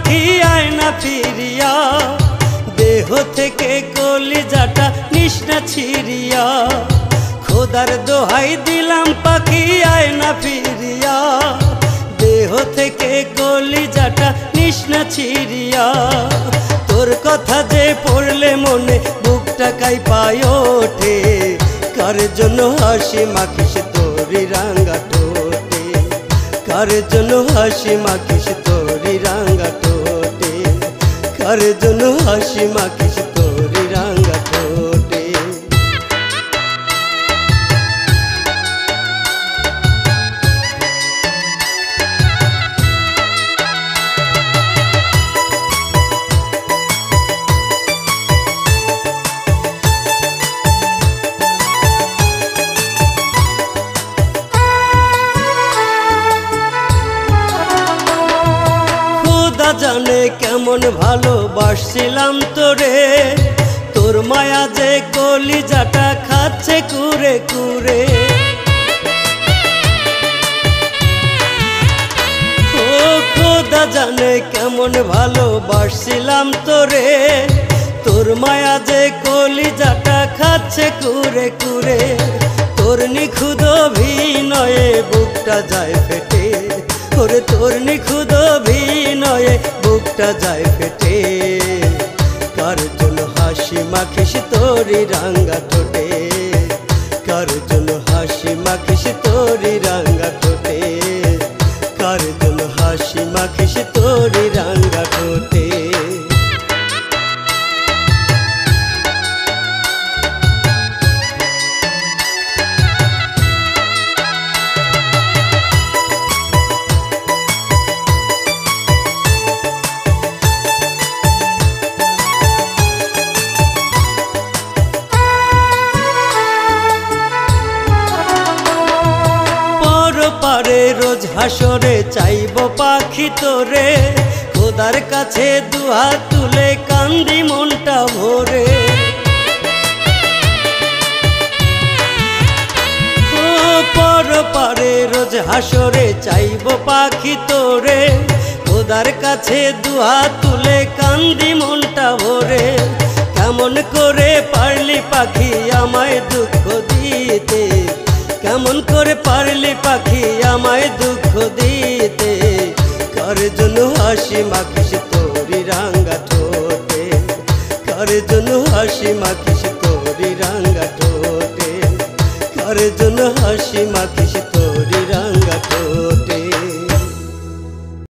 পাখি আয় না ফিরিয়া, দেহ থেকে কলিজাটা নিস না ছিড়িয়া। খোদার দোহাই দিলাম পাখি আয় না ফিরিয়া, দেহ থেকে কলিজাটা নিস না ছিড়িয়া। তোর কথা যে পড়লে মনে বুকটা কাঁপায় ওঠে, কার জন্য হাসি মাখিস তোরি রাঙা ঠোঁটে, কার জন্য হাসি মাখিস তোরি রাঙা ঠোঁটে, কার জন্য হাসি মাখিস তোরি রাঙা ঠোঁটে। জানে কেমন ভালোবাসছিলাম তোরে, তোর মায়া যে কলিজাটা খাচ্ছে কুরে কুরে। ও খোদা জানে কেমন ভালোবাসছিলাম তোরে, তোর মায়া যে কলিজাটা খাচ্ছে কুরে কুরে। তোর নিখুঁত অভিনয়ে বুকটা যায় ফেটে, ওরে তোর নিখুঁত অভিনয়ে বুকটা যায় ফেটে। কার জন্য হাসি মাখিস তোরি রাঙা ঠোঁটে, কার জন্য হাসি মাখিস তোরি রাঙা ঠোঁটে, কার জন্য হাসি মাখিস তোরি রাঙা ঠোঁটে। পারে রোজ হাসরে চাইব পাখি তোরে, খোদার কাছে দুহাত তুলে কান্দি মনটা ভরে। ও পর পারে রোজ হাসরে চাইব পাখি তোরে, খোদার কাছে দুহাত তুলে কান্দি মনটা ভরে। কেমন করে পারলি পাখি আমায় দুঃখ দিতে, কেমন করে পারলি পাখি আমায় দুঃখ দিতে। কার জন্য হাসি মাখিস তোরি রাঙা ঠোঁটে, কার জন্য হাসি মাখিস তোরি রাঙা ঠোঁটে, কার জন্য হাসি মাখিস তোরি